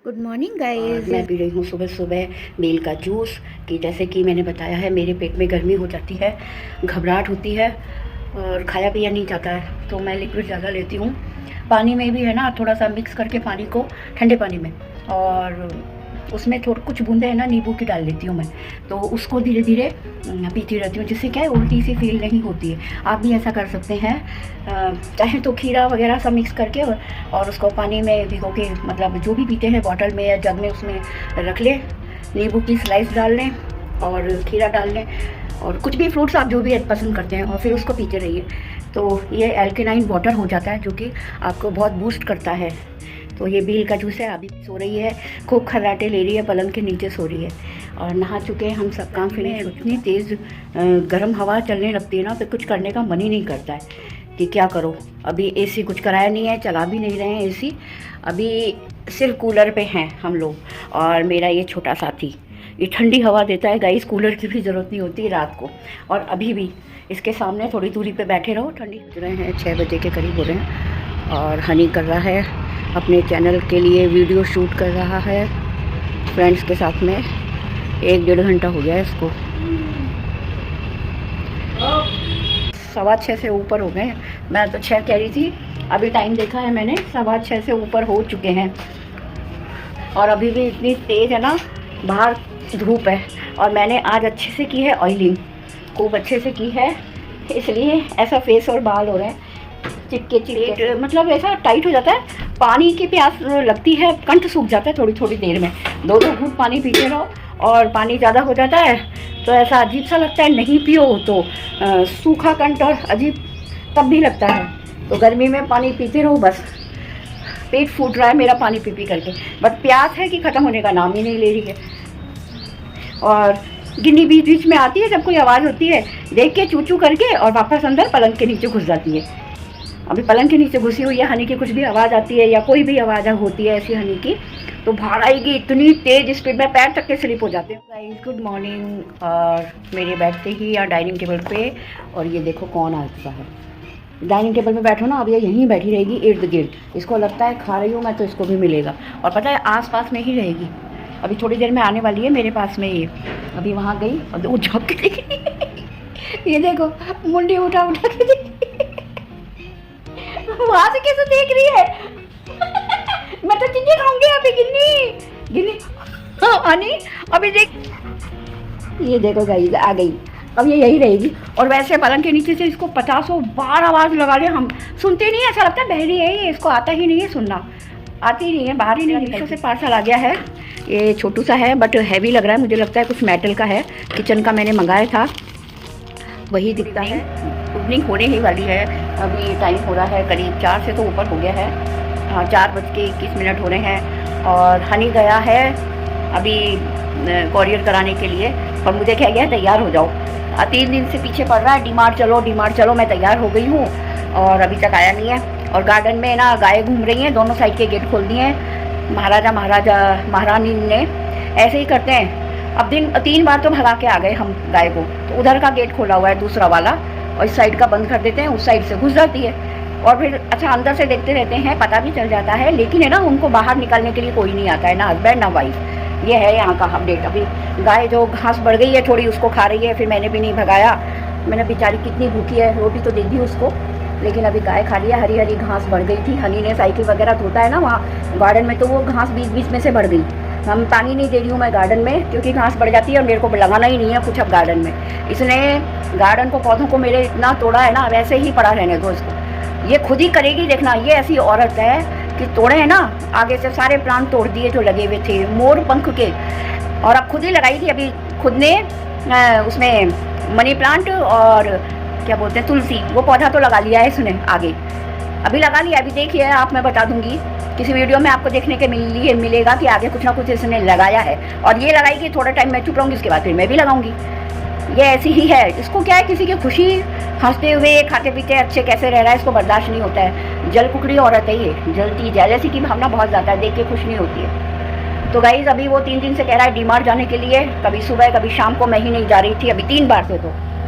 Good morning guys. मैं P रही हूँ सुबह सुबह बेल का जूस। कि जैसे कि मैंने बताया है, मेरे पेट में गर्मी हो जाती है, घबराहट होती है और खाया पिया नहीं जाता है, तो मैं लिक्विड ज़्यादा लेती हूँ। पानी में भी है ना, थोड़ा सा मिक्स करके पानी को, ठंडे पानी में, और उसमें थोड़ा कुछ बूंदे है ना नींबू की डाल लेती हूँ मैं, तो उसको धीरे धीरे पीती रहती हूँ, जिससे क्या है उल्टी सी फील नहीं होती है। आप भी ऐसा कर सकते हैं, चाहे तो खीरा वगैरह सब मिक्स करके और उसको पानी में भिगो के, मतलब जो भी पीते हैं बॉटल में या जग में, उसमें रख लें, नींबू की स्लाइस डाल लें और खीरा डाल लें और कुछ भी फ्रूट्स आप जो भी पसंद करते हैं, और फिर उसको पीते रहिए। तो ये एल्केनाइन वाटर हो जाता है, जो कि आपको बहुत बूस्ट करता है। तो ये बेल का जूस है। अभी सो रही है, खूब खर्राटे ले रही है, पलंग के नीचे सो रही है, और नहा चुके हैं हम सब काम फिनिश। इतनी तेज़ गर्म हवा चलने लगती है ना, तो कुछ करने का मन ही नहीं करता है कि क्या करो। अभी एसी कुछ कराया नहीं है, चला भी नहीं रहे हैं एसी, अभी सिर्फ कूलर पे हैं हम लोग। और मेरा ये छोटा साथी, ये ठंडी हवा देता है गाइस, कूलर की भी ज़रूरत नहीं होती रात को। और अभी भी इसके सामने थोड़ी दूरी पे बैठे रहो, ठंडी हो रहे हैं, 6 बजे के करीब हो रहे हैं। और हनी कर रहा है अपने चैनल के लिए, वीडियो शूट कर रहा है फ्रेंड्स के साथ में। 1-1.5 घंटा हो गया है इसको। 6:15 से ऊपर हो गए, मैं तो 6 कह रही थी, अभी टाइम देखा है मैंने, 6:15 से ऊपर हो चुके हैं। और अभी भी इतनी तेज़ है ना, बाहर धूप है, और मैंने आज अच्छे से की है ऑयलिंग, खूब अच्छे से की है, इसलिए ऐसा फेस और बाल हो रहे हैं चिपके, मतलब ऐसा टाइट हो जाता है। पानी की प्यास लगती है, कंठ सूख जाता है थोड़ी थोड़ी देर में, 2-2 घूंट पानी पीते रहो, और पानी ज़्यादा हो जाता है तो ऐसा अजीब सा लगता है, नहीं पियो तो सूखा कंठ और अजीब तब भी लगता है। तो गर्मी में पानी पीते रहो, बस पेट फूट रहा है मेरा पानी पी करके, बट प्यास है कि ख़त्म होने का नाम ही नहीं ले रही है। और गिन्नी बीच बीच में आती है, जब कोई आवाज़ होती है देख के चू चू करके, और वापस अंदर पलंग के नीचे घुस जाती है। अभी पलंग के नीचे घुसी हुई है, हनी की कुछ भी आवाज़ आती है या कोई भी आवाज़ होती है ऐसी हनी की, तो बाहर आएगी इतनी तेज़ स्पीड में, पैर तक के स्लिप हो जाते हैं। Guys good morning. और मेरे बैठते ही या डाइनिंग टेबल पे, और ये देखो कौन आता है। डाइनिंग टेबल पे बैठो ना, अब ये यहीं बैठी रहेगी इर्द गिर्द, इसको लगता है खा रही हूँ मैं तो इसको भी मिलेगा, और पता है आस पास में ही रहेगी। अभी थोड़ी देर में आने वाली है मेरे पास में ये, अभी वहाँ गई और वो झपक के देखी ये देखो मुंडी उठा उठा के देखी वहाँ से कैसे देख रही है मैं तो चीजें खाऊंगी अभी। गिन्नी हनी अभी देख, ये देखो गाइस आ गई, अब ये यही रहेगी। और वैसे पलंग के नीचे से इसको 50 बार आवाज़ लगा ले, हम सुनते नहीं है, ऐसा लगता है बहरी है ये, इसको आता ही नहीं है सुनना, आती ही नहीं है, बाहर ही नहीं निकलती। से पार्सल आ गया है, ये छोटू सा है बट हैवी लग रहा है, मुझे लगता है कुछ मेटल का है, किचन का मैंने मंगाया था वही दिखता है। इवनिंग होने ही वाली है, अभी टाइम हो रहा है करीब 4 से तो ऊपर हो गया है, हाँ 4:21 हो रहे हैं। और हनी गया है अभी कॉरियर कराने के लिए, और मुझे क्या गया तैयार हो जाओ, 3 दिन से पीछे पड़ रहा है, डीमार्ट चलो। मैं तैयार हो गई हूँ और अभी तक आया नहीं है। और गार्डन में ना गाय घूम रही हैं, दोनों साइड के गेट खोल दिए हैं महारानी ने, ऐसे ही करते हैं। अब 3 बार तो भगा के आ गए हम गाय को, तो उधर का गेट खोला हुआ है दूसरा वाला, और इस साइड का बंद कर देते हैं, उस साइड से घुस जाती है, और फिर अच्छा अंदर से देखते रहते हैं, पता भी चल जाता है, लेकिन है ना उनको बाहर निकालने के लिए कोई नहीं आता है, ना हस्बैंड ना वाइफ। ये है यहाँ का अपडेट। अभी गाय जो घास बढ़ गई है थोड़ी, उसको खा रही है, फिर मैंने भी नहीं भगाया, मैंने बेचारी कितनी भूखी है रोटी तो दे दी उसको, लेकिन अभी गाय खा लिया, हरी हरी घास बढ़ गई थी। हनी ने साइकिल वगैरह धोता है ना वहाँ गार्डन में, तो वो घास बीच बीच में से बढ़ गई। हम पानी नहीं दे रही हूँ मैं गार्डन में, क्योंकि घास बढ़ जाती है और मेरे को लगाना ही नहीं है कुछ अब गार्डन में। इसने गार्डन को, पौधों को मेरे इतना तोड़ा है ना, वैसे ही पड़ा रहने दो इसको, ये खुद ही करेगी देखना। ये ऐसी औरत है कि तोड़े हैं ना, आगे से सारे प्लांट तोड़ दिए जो लगे हुए थे मोर पंख के, और अब खुद ही लगाई थी। अभी खुद ने उसमें मनी प्लांट और क्या बोलते हैं तुलसी, वो पौधा तो लगा लिया है इसने आगे, अभी लगा लिया। अभी देखिए आप, मैं बता दूंगी किसी वीडियो में आपको देखने के मिलेगा कि आगे कुछ ना कुछ इसने लगाया है। और ये लगाएगी, थोड़ा टाइम मैं चुप रहूँगी, उसके बाद फिर मैं भी लगाऊंगी। ये ऐसी ही है, इसको क्या है, किसी की खुशी, हंसते हुए खाते पीते अच्छे कैसे रह रहा है इसको बर्दाश्त नहीं होता है। जल कुकड़ी औरत है ये, जलती जेलसी की भावना बहुत ज़्यादा है, देख के खुश नहीं होती है। तो गाइज अभी वो 3 दिन से कह रहा है डीमार्ट जाने के लिए, कभी सुबह कभी शाम को, मैं ही नहीं जा रही थी अभी 3 बार से।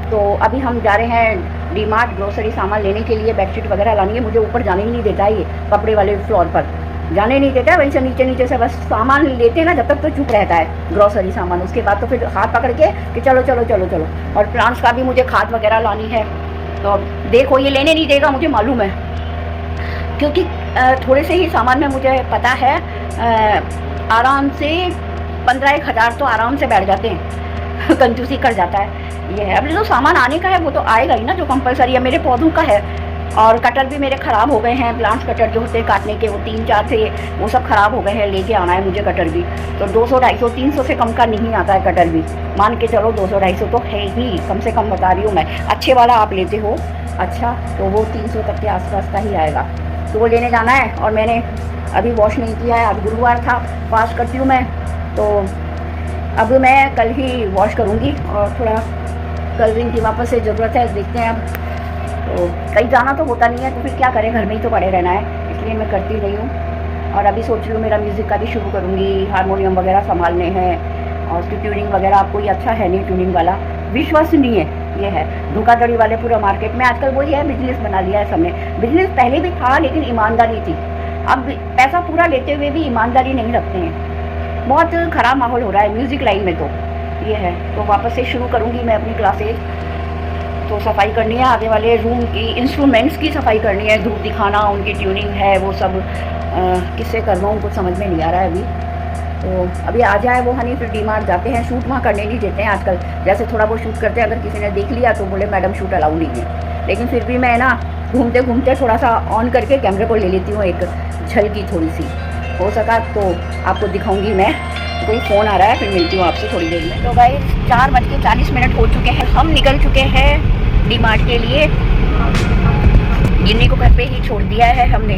तो अभी हम जा रहे हैं डीमार्ट ग्रोसरी सामान लेने के लिए, बेडशीट वगैरह लानी है। मुझे ऊपर जाने ही नहीं देता है ये कपड़े वाले फ्लोर पर, जाने नहीं देता है, वहीं से नीचे नीचे से बस सामान लेते हैं ना, जब तक तो चुप रहता है ग्रोसरी सामान, उसके बाद तो फिर हाथ पकड़ के कि चलो चलो चलो चलो। और प्लांट्स का भी मुझे खाद वगैरह लानी है, तो देखो ये लेने नहीं देगा, मुझे मालूम है, क्योंकि थोड़े से ही सामान में मुझे पता है आराम से 15-1 हज़ार तो आराम से बैठ जाते हैं कंजूसी कर जाता है। ये है, अब जो सामान आने का है वो तो आएगा ही ना, जो कंपलसरी है। मेरे पौधों का है, और कटर भी मेरे ख़राब हो गए हैं, प्लांट्स कटर जो होते हैं काटने के, वो 3-4 थे, वो सब ख़राब हो गए हैं, लेके आना है मुझे कटर भी। तो 200-250-300 से कम का नहीं आता है कटर भी, मान के चलो 200-250 तो है ही, कम से कम बता रही हूँ मैं। अच्छे वाला आप लेते हो अच्छा, तो वो 300 तक के आसपास का ही आएगा, तो वो लेने जाना है। और मैंने अभी वॉश नहीं किया है, आज गुरुवार था, फास्ट करती हूँ मैं, तो अब मैं कल ही वॉश करूँगी। और थोड़ा कलरिंग की वापस से ज़रूरत है, देखते हैं अब। तो कहीं जाना तो होता नहीं है, तो फिर क्या करें, घर में ही तो पड़े रहना है, इसलिए मैं करती रही हूँ। और अभी सोच रही हूँ मेरा म्यूज़िक का भी शुरू करूँगी, हारमोनियम वगैरह संभालने हैं, और उसकी ट्यूनिंग वगैरह। आप कोई अच्छा है नहीं ट्यूनिंग वाला, विश्वसनीय है, ये है। धोखाधड़ी वाले पूरा मार्केट में आजकल वही है, बिजनेस बना लिया है सबने। बिजनेस पहले भी था, लेकिन ईमानदारी थी। अब पैसा पूरा लेते हुए भी ईमानदारी नहीं रखते हैं, बहुत ख़राब माहौल हो रहा है म्यूज़िक लाइन में, तो ये है। तो वापस से शुरू करूँगी मैं अपनी क्लासेज। तो सफाई करनी है आगे वाले रूम की, इंस्ट्रूमेंट्स की सफाई करनी है, धूप दिखाना, उनकी ट्यूनिंग है, वो सब किससे कर रहा हूँ कुछ समझ में नहीं आ रहा है अभी। तो अभी आ जाए वो हनी, फिर डीमार्ट जाते हैं। शूट वहाँ करने नहीं देते हैं आजकल, जैसे थोड़ा बहुत शूट करते हैं, अगर किसी ने देख लिया तो बोले मैडम शूट अलाउ नहीं है। लेकिन फिर भी मैं ना घूमते घूमते थोड़ा सा ऑन करके कैमरे को ले लेती हूँ, एक झलकी थोड़ी सी, हो सका तो आपको दिखाऊँगी मैं। कोई फ़ोन आ रहा है, फिर मिलती हूँ आपसे थोड़ी देर में। तो गाइस 4:40 हो चुके हैं, हम निकल चुके हैं डीमार्ट के लिए। गिन्नी को घर पे ही छोड़ दिया है हमने।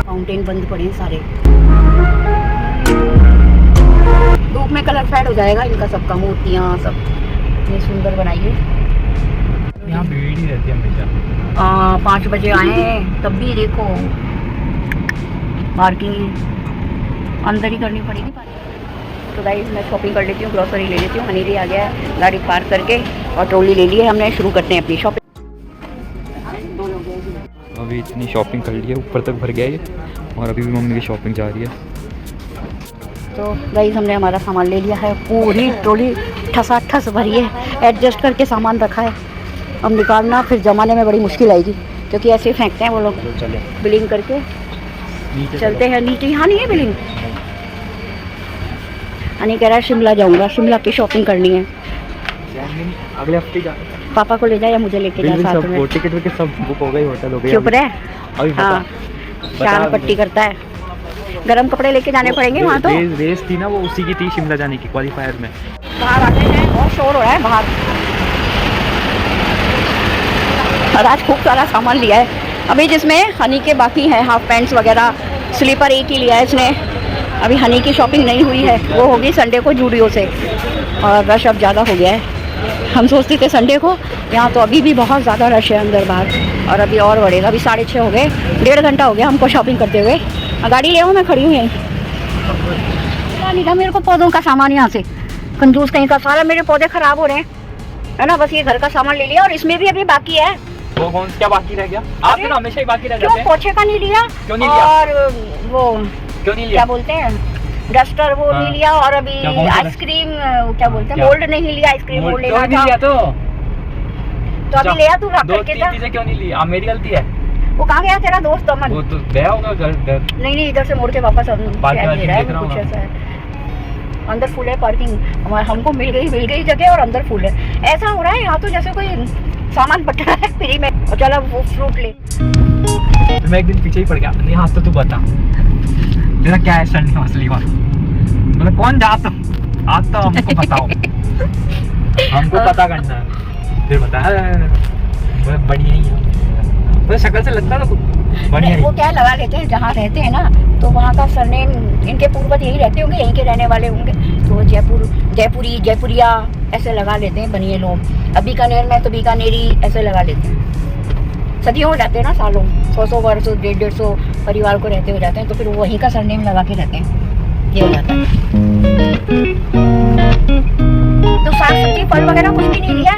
फाउंटेन बंद पड़े हैं सारे, धूप में कलर फेड हो जाएगा इनका सबका, मूर्तियाँ सब इतनी सुंदर बनाई है। यहाँ भीड़ ही रहती है हमेशा। 5 बजे आए तब भी देखो पार्किंग अंदर ही करनी पड़ेगी। तो गाइस मैं शॉपिंग कर लेती हूँ, ग्रोसरी ले लेती हूँ। हनी भी आ गया है, गाड़ी पार्क करके, और ट्रॉली ले ली है हमने। शुरू करते हैं अपनी शॉपिंग। अभी इतनी शॉपिंग कर ली है, ऊपर तक भर गया ये, और अभी भी मम्मी की शॉपिंग जा रही है। तो गाइस हमने हमारा सामान ले लिया है, पूरी ट्रॉली ठसाठस भरी है, एडजस्ट करके सामान रखा है। अब निकालना फिर जमाने में बड़ी मुश्किल आएगी, क्योंकि ऐसे फेंकते हैं वो लोग। बिलिंग करके चलते हैं नीचे। यहाँ नहीं है बिलिंग। हनी कह रहा है शिमला जाऊंगा, शिमला की शॉपिंग करनी है। अगले हफ्ते जा, पापा को ले जाए या मुझे लेके जाए साथ में। टिकट विकेट सब बुक हो गई, होटल हो गया। चुप रहे। हाँ, शान पट्टी करता है। गरम कपड़े लेके जाने पड़ेंगे वहाँ। तो रेस थी ना वो, उसी की थी शिमला जाने की, क्वालीफायर में। बाहर आते हैं, बहुत शोर हो रहा है बाहर। और आज खूब सारा सामान लिया है अभी, जिसमें हनी के बाकी हैं हाफ पैंट्स वगैरह, स्लीपर एक ही लिया है इसने। अभी हनी की शॉपिंग नहीं हुई है, वो होगी संडे को जूडियो से। और रश अब ज़्यादा हो गया है, हम सोचते थे संडे को, यहाँ तो अभी भी बहुत ज़्यादा रश है अंदर बाहर, और अभी और बढ़ेगा। अभी 6:30 हो गए, 1.5 घंटा हो गया हमको शॉपिंग करते हुए। गाड़ी ले आओ, मैं खड़ी हूँ यहीं। नहीं था मेरे को पौधों का सामान, यहाँ से कंजूस कहीं का, सारा मेरे पौधे ख़राब हो रहे हैं, है ना। बस ये घर का सामान ले लिया, और इसमें भी अभी बाकी है। वो कौन क्या बाकी रह गया? आपने ना हमेशा ही बाकी रह जाते हैं। पोछे का नहीं लिया, क्यों नहीं लिया? और वो क्यों नहीं लिया? क्या बोलते हैं, डस्टर वो नहीं लिया, और अभी आइसक्रीम क्या बोलते हैं, मोल्ड नहीं लिया, आइसक्रीम मोल्ड लेना था। तो अभी ले आ तू, रख करके था। चीजें क्यों नहीं ली? मेरी गलती है। वो कहाँ गया तेरा दोस्त अमन? वो तो गया होगा घर। नहीं, इधर से मोड़ के वापस कुछ ऐसा है। अंदर फुल है पार्किंग, हमको मिल गई जगह, और अंदर फुल है। ऐसा हो रहा है यहाँ तो जैसे कोई सामान बट रहा है फ्री में। और चलो वो फ्रूट ले। तो मैं एक दिन पीछे ही पड़ गया। नहीं, हाँ तो तू बता तेरा क्या है स्टैंड असली बात, मतलब कौन जाता? आज तो हमको बताओ। हमको पता करना है, फिर बता। बढ़िया ही है, तो शक्ल से लगता तो बढ़िया। वो क्या लगा लेते हैं, जहाँ रहते हैं ना, तो वहाँ का सरनेम, इनके पूर्वज यही रहते होंगे, यहीं के रहने वाले होंगे, तो जयपुरी, जयपुरिया ऐसे लगा लेते हैं बनिए लोग। अब बीकानेर में तो बीकानेरी ऐसे लगा लेते हैं। सदियों हो जाते हैं ना, सालों, 100 वर्ष, 150 परिवार को रहते हो जाते हैं, तो फिर वो वहीं का सरनेम लगा के रहते हैं, ये हो जाता है। तो साग सब्जी फल वगैरह कुछ भी नहीं लिया।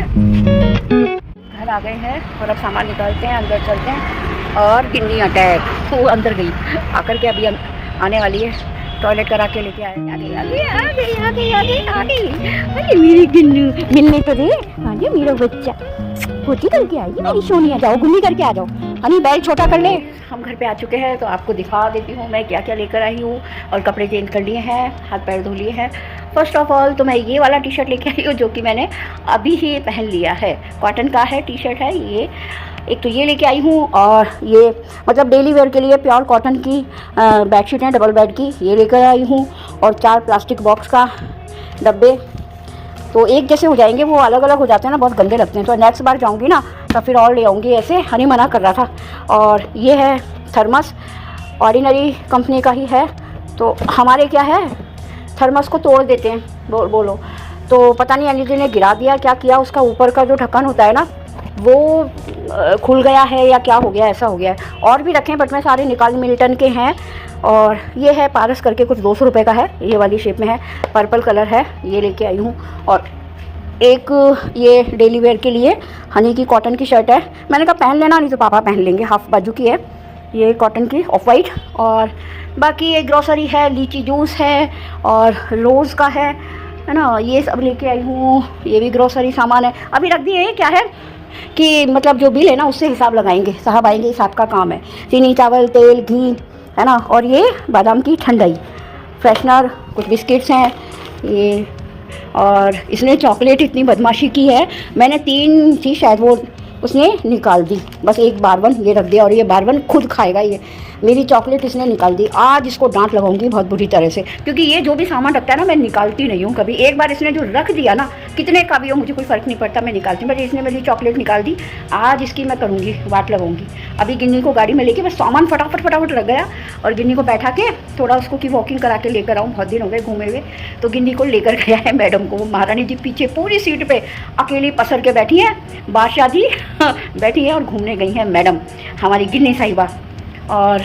घर आ गए हैं और अब सामान निकालते हैं, अंदर चलते हैं। और गिन्नी अटैक, वो अंदर गई, आकर के अभी आने वाली है, टॉयलेट करा के लेके आए। आ गई आ गई आ गई आ गई आ गई आ गई। अरे मेरी गिन्नू, मिलने तो दे। हाँ जी मेरा बच्चा, पोती करके आई मेरी सोनिया। जाओ गुन्नी करके आ जाओ। हनी बैल छोटा कर ले। हम घर पे आ चुके हैं तो आपको दिखा देती हूँ मैं क्या क्या लेकर आई हूँ। और कपड़े चेंज कर लिए हैं, हाथ पैर धो लिए हैं। फर्स्ट ऑफ ऑल तो मैं ये वाला टी शर्ट लेके आई हूँ जो कि मैंने अभी ही पहन लिया है। कॉटन का है, टी शर्ट है ये। एक तो ये लेके आई हूँ, और ये मतलब डेली वेयर के लिए प्योर कॉटन की बेडशीट है, डबल बेड की, ये लेकर आई हूँ। और 4 प्लास्टिक बॉक्स का डब्बे, तो एक जैसे हो जाएंगे, वो अलग अलग हो जाते हैं ना, बहुत गंदे लगते हैं। तो नेक्स्ट बार जाऊँगी ना तो फिर और ले आऊँगी ऐसे। हनी मना कर रहा था। और ये है थर्मस, ऑर्डिनरी कंपनी का ही है। तो हमारे क्या है, थर्मस को तोड़ देते हैं, बोलो तो पता नहीं अनिल जी ने गिरा दिया क्या किया, उसका ऊपर का जो ढक्कन होता है ना वो खुल गया है या क्या हो गया, ऐसा हो गया है। और भी रखे हैं बट मैं सारे निकाल, मिल्टन के हैं। और ये है पारस करके, कुछ 200 रुपये का है, ये वाली शेप में है, पर्पल कलर है, ये लेके आई हूँ। और एक ये डेली वेयर के लिए हनी की कॉटन की शर्ट है, मैंने कहा पहन लेना, नहीं तो पापा पहन लेंगे, हाफ बाजू की है ये, कॉटन की, ऑफ वाइट। और बाकी ये ग्रोसरी है, लीची जूस है और रोज़ का है ना, ये सब लेके आई हूँ। ये भी ग्रोसरी सामान है, अभी रख दिए। क्या है कि मतलब जो बिल है ना उससे हिसाब लगाएंगे, साहब आएंगे, हिसाब का काम है। चीनी, चावल, तेल, घी है ना। और ये बादाम की ठंडाई, फ्रेशनर, कुछ बिस्किट्स हैं ये। और इसने चॉकलेट इतनी बदमाशी की है, मैंने 3 थी शायद, वो उसने निकाल दी, बस एक बारबन ये रख दिया। और ये बारबन खुद खाएगा, ये मेरी चॉकलेट इसने निकाल दी। आज इसको डांट लगाऊंगी बहुत बुरी तरह से, क्योंकि ये जो भी सामान रखता है ना मैं निकालती नहीं हूँ कभी। एक बार इसने जो रख दिया ना, कितने का भी हो मुझे कोई फ़र्क नहीं पड़ता, मैं निकालती हूँ। बट इसने मेरी चॉकलेट निकाल दी, आज इसकी मैं करूँगी, वाट लगाऊंगी। अभी गिन्नी को गाड़ी में लेके, बस सामान फटाफट रख गया, और गिन्नी को बैठा के थोड़ा उसको की वॉकिंग करा के लेकर आऊँ, बहुत दिन हो गए घूमे हुए। तो गिन्नी को लेकर गया है मैडम को, वो महारानी जी पीछे पूरी सीट पर अकेली पसर के बैठी है, बादशाह जी बैठी है, और घूमने गई है मैडम हमारी गिन्नी साहिबा। और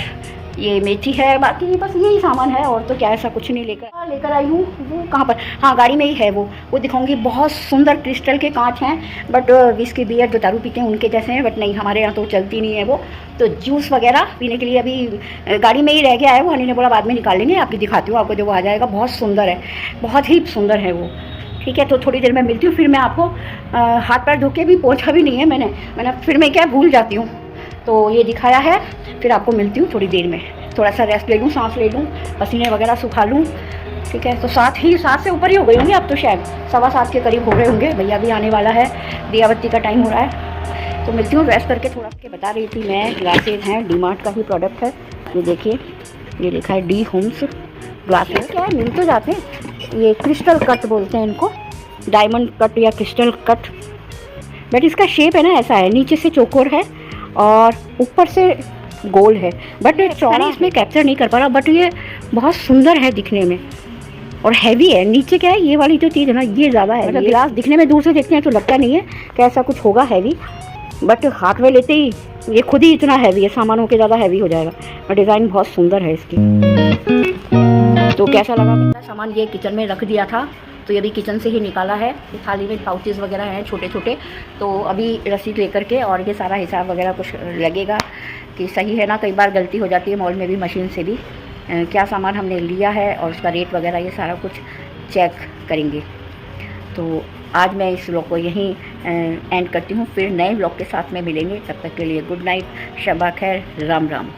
ये मेथी है, बाकी बस यही सामान है, और तो क्या ऐसा कुछ नहीं लेकर आई हूँ। वो कहाँ पर, हाँ गाड़ी में ही है, वो दिखाऊंगी। बहुत सुंदर क्रिस्टल के कांच हैं, बट विस्की बियर जो दारू पीते हैं उनके जैसे हैं, बट नहीं हमारे यहाँ तो चलती नहीं है वो। तो जूस वगैरह पीने के लिए अभी गाड़ी में ही रह गया है वो, हनी ने बोला बाद में निकाल लेंगे, आपकी दिखाती हूँ आपको, जो वो आ जाएगा। बहुत सुंदर है, बहुत ही सुंदर है वो। ठीक है, तो थोड़ी देर में मिलती हूँ, फिर मैं आपको हाथ पैर धो के भी पोंछा भी नहीं है मैंने फिर मैं क्या भूल जाती हूँ। तो ये दिखाया है, फिर आपको मिलती हूँ थोड़ी देर में। थोड़ा सा रेस्ट ले लूँ, सांस ले लूँ, पसीने वगैरह सुखा लूँ। ठीक है, तो 7 से ऊपर ही हो गई होंगी अब तो, शायद 7:15 के करीब हो रहे होंगे। भैया भी आने वाला है, दिया बत्ती का टाइम हो रहा है। तो मिलती हूँ रेस्ट करके थोड़ा के। बता रही थी मैं, ग्लासेज हैं, डी-मार्ट का ही प्रोडक्ट है ये। देखिए ये लिखा है डी होम्स ग्लासेज। क्या है, मिल तो जाते हैं, ये क्रिस्टल कट बोलते हैं इनको, डायमंड कट या क्रिस्टल कट। बट इसका शेप है ना ऐसा है, नीचे से चौकोर है और ऊपर से गोल है, बट चौड़ा इसमें कैप्चर नहीं कर पा रहा। बट ये बहुत सुंदर है दिखने में, और हैवी है। नीचे क्या है, ये वाली जो चीज़ है ना, ये ज़्यादा है। मतलब गिलास दिखने में दूर से देखते हैं तो लगता नहीं है कि ऐसा कुछ होगा हैवी, बट हाथ में लेते ही ये खुद ही इतना हैवी है, सामान होके ज़्यादा हैवी हो जाएगा। और डिज़ाइन बहुत सुंदर है इसकी। तो कैसा लगा सामान, ये किचन में रख दिया था, तो ये भी किचन से ही निकाला है। थाली में पाउचेस वगैरह हैं छोटे छोटे, तो अभी रसीद लेकर के, और ये सारा हिसाब वगैरह कुछ लगेगा कि सही है ना। कई बार गलती हो जाती है मॉल में भी, मशीन से भी, क्या सामान हमने लिया है और उसका रेट वगैरह ये सारा कुछ चेक करेंगे। तो आज मैं इस व्लॉग को यहीं एंड करती हूँ, फिर नए व्लॉग के साथ में मिलेंगे। तब तक के लिए गुड नाइट, शबा खैर, राम राम।